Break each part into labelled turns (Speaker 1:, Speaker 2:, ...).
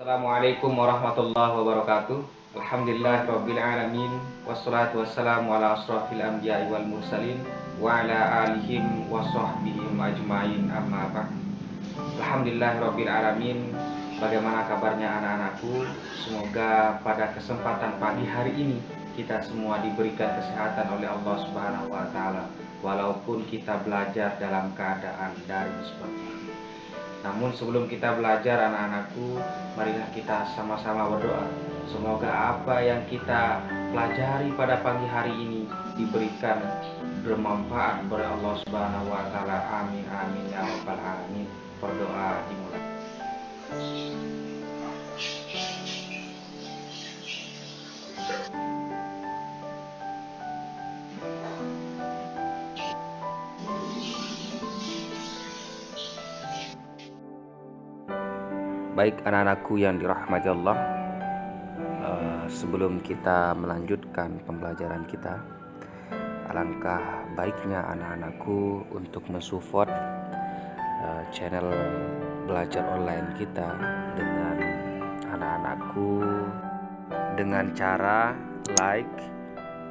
Speaker 1: Assalamualaikum warahmatullahi wabarakatuh. Alhamdulillahirabbil alamin wassalatu wassalamu ala asrofil anbiya'i wal mursalin wa ala alihim wa sahbihim ajmain amma ba'd. Alhamdulillahirabbil alamin. Bagaimana kabarnya anak-anakku? Semoga pada kesempatan pagi hari ini kita semua diberikan kesehatan oleh Allah Subhanahu wa taala walaupun kita belajar dalam keadaan daring seperti ini. Namun sebelum kita belajar anak-anakku, marilah kita sama-sama berdoa. Semoga apa yang kita pelajari pada pagi hari ini diberikan bermanfaat oleh Allah Subhanahu wa taala. Amin amin ya rabbal alamin. Berdoa dimulai. Baik anak-anakku yang dirahmati Allah, sebelum kita melanjutkan pembelajaran kita, alangkah baiknya anak-anakku untuk mensupport channel belajar online kita dengan anak-anakku dengan cara like,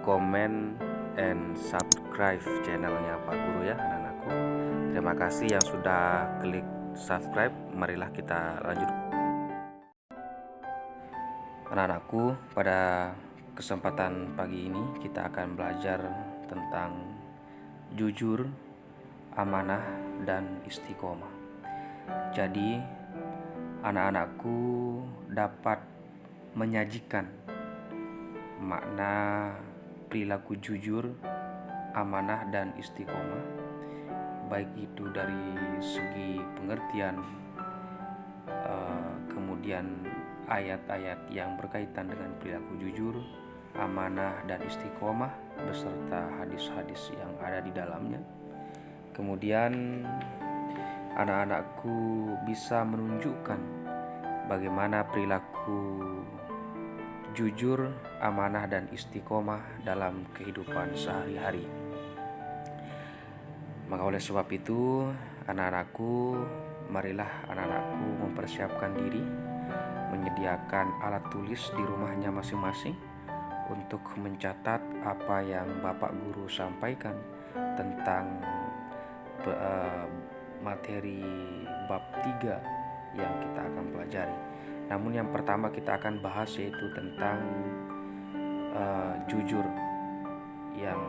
Speaker 1: comment, and subscribe channelnya Pak Guru ya anak-anakku. Terima kasih yang sudah klik subscribe. Marilah kita lanjut. Anak-anakku, pada kesempatan pagi ini kita akan belajar tentang jujur, amanah, dan istiqomah. Jadi anak-anakku dapat menyajikan makna perilaku jujur, amanah, dan istiqomah, baik itu dari segi pengertian, kemudian ayat-ayat yang berkaitan dengan perilaku jujur, amanah, dan istiqomah beserta hadis-hadis yang ada di dalamnya. Kemudian anak-anakku bisa menunjukkan bagaimana perilaku jujur, amanah, dan istiqomah dalam kehidupan sehari-hari. Maka oleh sebab itu, anak-anakku, marilah anak-anakku mempersiapkan diri, menyediakan alat tulis di rumahnya masing-masing untuk mencatat apa yang Bapak Guru sampaikan tentang materi bab 3 yang kita akan pelajari. Namun yang pertama kita akan bahas yaitu tentang jujur yang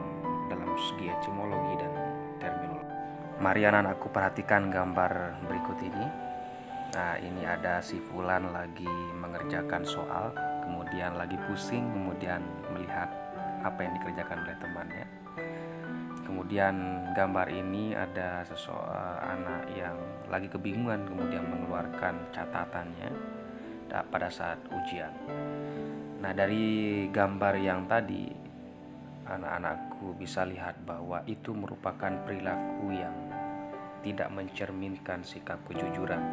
Speaker 1: dalam segi etimologi dan terminologi. Mari anak-anakku perhatikan gambar berikut ini. Nah, ini ada si Fulan lagi mengerjakan soal, kemudian lagi pusing, kemudian melihat apa yang dikerjakan oleh temannya. Kemudian gambar ini ada anak yang lagi kebingungan, kemudian mengeluarkan catatannya pada saat ujian. Nah, dari gambar yang tadi, anak-anakku bisa lihat bahwa itu merupakan perilaku yang tidak mencerminkan sikap kejujuran,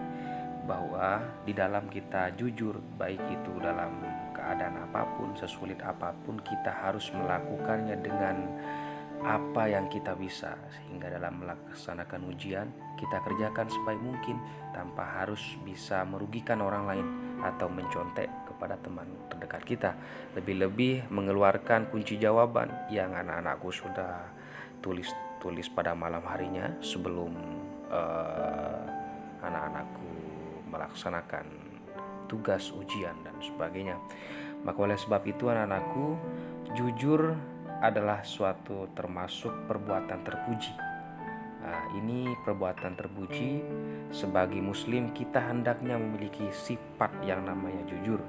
Speaker 1: bahwa di dalam kita jujur, baik itu dalam keadaan apapun, sesulit apapun, kita harus melakukannya dengan apa yang kita bisa, sehingga dalam melaksanakan ujian kita kerjakan sebaik mungkin tanpa harus bisa merugikan orang lain atau mencontek kepada teman terdekat kita. Lebih-lebih mengeluarkan kunci jawaban yang anak-anakku sudah tulis pada malam harinya sebelum anak-anakku melaksanakan tugas ujian dan sebagainya. Maka oleh sebab itu anak-anakku, jujur adalah suatu termasuk perbuatan terpuji. Nah, ini perbuatan terpuji. Sebagai muslim kita hendaknya memiliki sifat yang namanya jujur,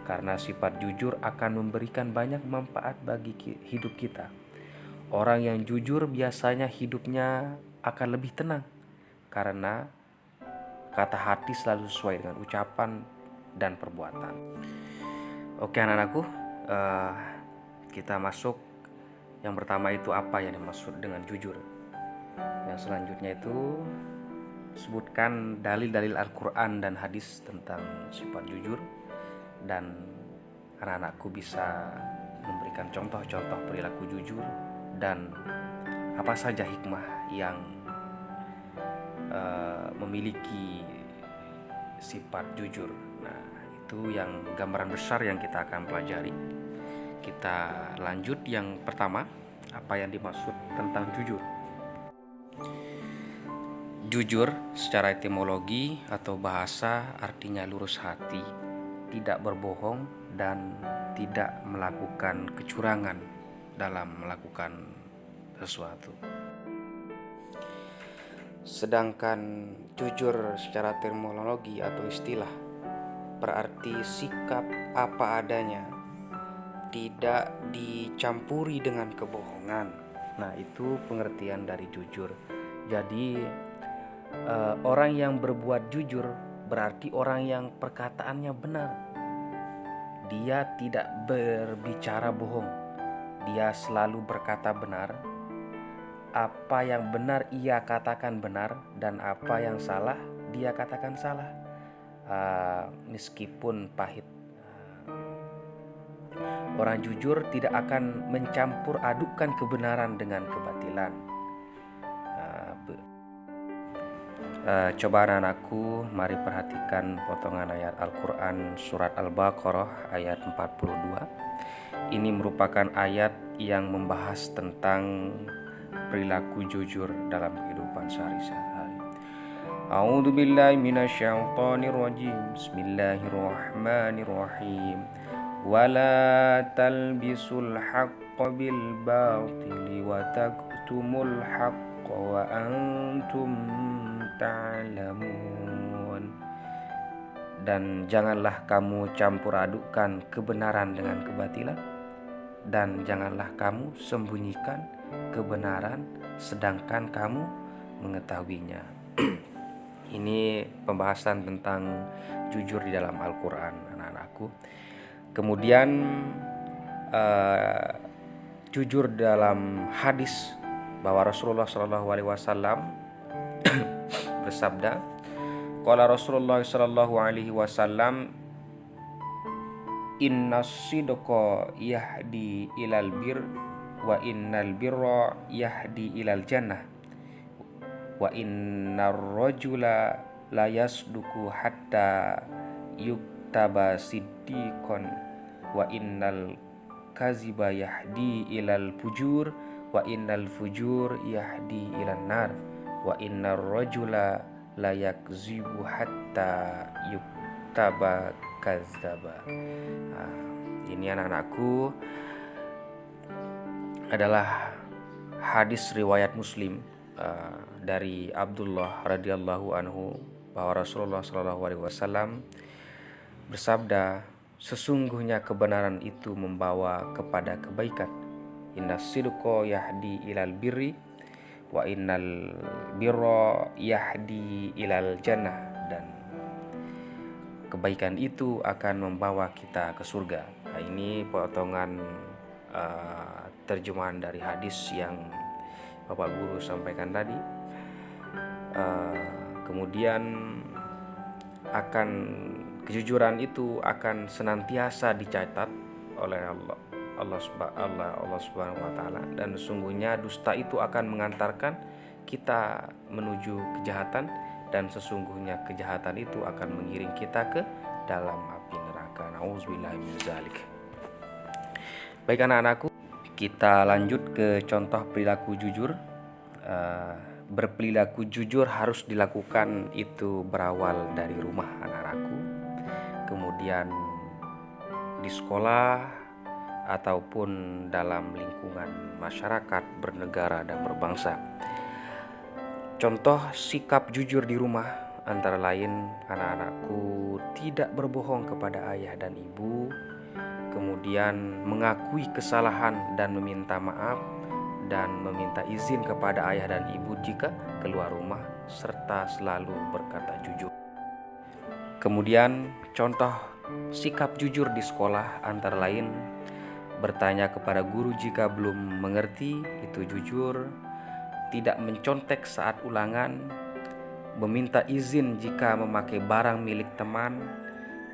Speaker 1: karena sifat jujur akan memberikan banyak manfaat bagi hidup kita. Orang yang jujur biasanya hidupnya akan lebih tenang, karena kata hati selalu sesuai dengan ucapan dan perbuatan. Oke anak-anakku, kita masuk. Yang pertama itu apa yang dimaksud dengan jujur. Yang selanjutnya itu sebutkan dalil-dalil Al-Quran dan hadis tentang sifat jujur, dan anak-anakku bisa memberikan contoh-contoh perilaku jujur dan apa saja hikmah yang memiliki sifat jujur. Nah, Itu yang gambaran besar yang kita akan pelajari. Kita lanjut yang pertama, apa yang dimaksud tentang jujur. Jujur secara etimologi atau bahasa artinya lurus hati, tidak berbohong dan tidak melakukan kecurangan dalam melakukan sesuatu. Sedangkan jujur secara terminologi atau istilah berarti sikap apa adanya, tidak dicampuri dengan kebohongan. Nah, itu pengertian dari jujur. Jadi orang yang berbuat jujur berarti orang yang perkataannya benar. Dia tidak berbicara bohong. Dia selalu berkata benar. Apa yang benar ia katakan benar, dan apa yang salah dia katakan salah, meskipun pahit. Orang jujur tidak akan mencampur adukkan kebenaran dengan kebatilan. Coba anak-anakku, mari perhatikan potongan ayat Al-Quran surat Al-Baqarah ayat 42. Ini merupakan ayat yang membahas tentang perilaku jujur dalam kehidupan sehari-hari. A'udzu billahi minasyaitonir rajim. Bismillahirrahmanirrahim. Wala talbisul haqqo bil batili wa taktumul haqqo wa antum ta'lamun. Dan janganlah kamu campur adukkan kebenaran dengan kebatilan, dan janganlah kamu sembunyikan kebenaran sedangkan kamu mengetahuinya. Ini pembahasan tentang jujur di dalam Al-Quran, anak-anakku. Kemudian jujur dalam hadis bahwa Rasulullah SAW bersabda, qala Rasulullah SAW, innas sidqa yahdi ilal bir wa innal birra yahdi ilal jannah wa innar rajula la yasduku hatta yuktaba siddiqon wa innal kaziba yahdi ilal fujur wa innal fujur yahdi ilal nar wa innar rajula la yakzibu hatta yuktaba kazaba. Ini anak-anakku adalah hadis riwayat Muslim dari Abdullah radhiyallahu anhu bahwa Rasulullah SAW bersabda, sesungguhnya kebenaran itu membawa kepada kebaikan. Innas sidqa yahdi ilal birri wa innal birra yahdi ilal jannah, dan kebaikan itu akan membawa kita ke surga. Nah, ini potongan terjemahan dari hadis yang Bapak Guru sampaikan tadi. Kemudian kejujuran itu akan senantiasa dicatat oleh Allah Subhanahu wa taala, dan sesungguhnya dusta itu akan mengantarkan kita menuju kejahatan, dan sesungguhnya kejahatan itu akan mengiring kita ke dalam api neraka. Nauzubillahi min dzalik. Baik anak-anakku, kita lanjut ke contoh perilaku jujur. Berperilaku jujur harus dilakukan itu berawal dari rumah anak-anakku, kemudian di sekolah ataupun dalam lingkungan masyarakat, bernegara dan berbangsa. Contoh sikap jujur di rumah antara lain, anak-anakku tidak berbohong kepada ayah dan ibu, kemudian mengakui kesalahan dan meminta maaf, dan meminta izin kepada ayah dan ibu jika keluar rumah, serta selalu berkata jujur. Kemudian contoh sikap jujur di sekolah antara lain, bertanya kepada guru jika belum mengerti, itu jujur. Tidak mencontek saat ulangan, meminta izin jika memakai barang milik teman,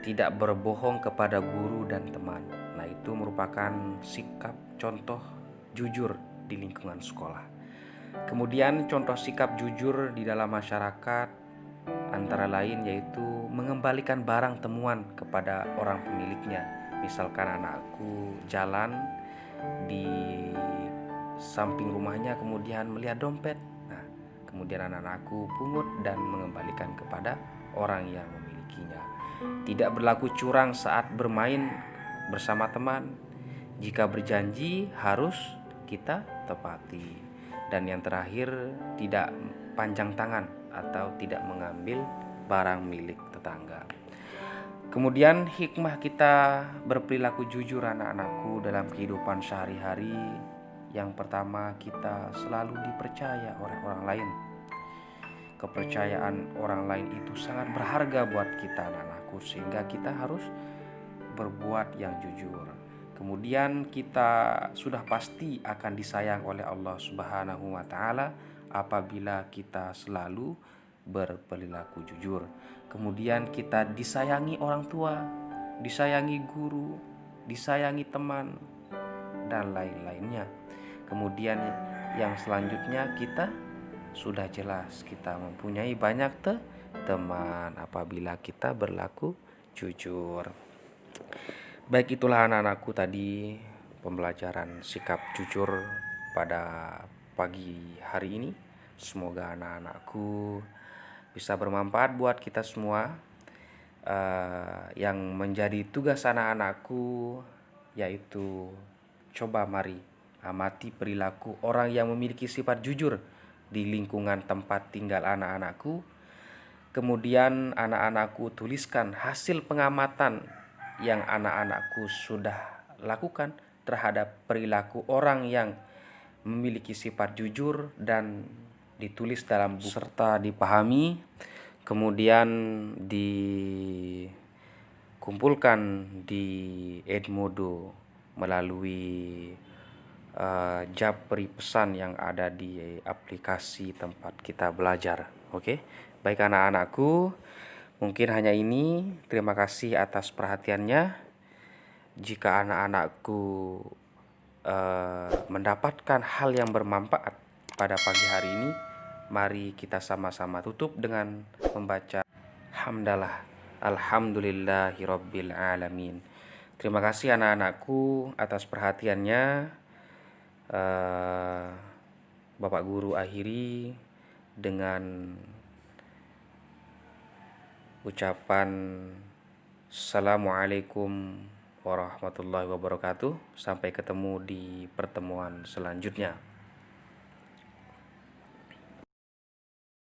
Speaker 1: tidak berbohong kepada guru dan teman. Nah, itu merupakan sikap contoh jujur di lingkungan sekolah. Kemudian contoh sikap jujur di dalam masyarakat antara lain yaitu mengembalikan barang temuan kepada orang pemiliknya. Misalkan anakku jalan di samping rumahnya kemudian melihat dompet, nah kemudian anak-anakku pungut dan mengembalikan kepada orang yang memilikinya. Tidak berlaku curang saat bermain bersama teman. Jika berjanji harus kita tepati. Dan yang terakhir, tidak panjang tangan atau tidak mengambil barang milik tetangga. Kemudian hikmah kita berperilaku jujur anak-anakku dalam kehidupan sehari-hari. Yang pertama, kita selalu dipercaya oleh orang lain. Kepercayaan orang lain itu sangat berharga buat kita anak-anakku, sehingga kita harus berbuat yang jujur. Kemudian kita sudah pasti akan disayang oleh Allah Subhanahu wa taala apabila kita selalu berperilaku jujur. Kemudian kita disayangi orang tua, disayangi guru, disayangi teman, dan lain-lainnya. Kemudian yang selanjutnya, kita sudah jelas kita mempunyai banyak teman apabila kita berlaku jujur. Baik, itulah anak-anakku tadi pembelajaran sikap jujur pada pagi hari ini. Semoga anak-anakku bisa bermanfaat buat kita semua. Yang menjadi tugas anak-anakku yaitu coba mari amati perilaku orang yang memiliki sifat jujur di lingkungan tempat tinggal anak-anakku. Kemudian anak-anakku tuliskan hasil pengamatan yang anak-anakku sudah lakukan terhadap perilaku orang yang memiliki sifat jujur dan ditulis dalam buku serta dipahami, kemudian dikumpulkan di Edmodo melalui japri pesan yang ada di aplikasi tempat kita belajar. Oke, baik anak-anakku, mungkin hanya ini. Terima kasih atas perhatiannya. Jika anak-anakku mendapatkan hal yang bermanfaat pada pagi hari ini, mari kita sama-sama tutup dengan membaca hamdalah alhamdulillahirabbil alamin. Terima kasih anak-anakku atas perhatiannya. Bapak Guru akhiri dengan ucapan Assalamualaikum warahmatullahi wabarakatuh. Sampai ketemu di pertemuan selanjutnya.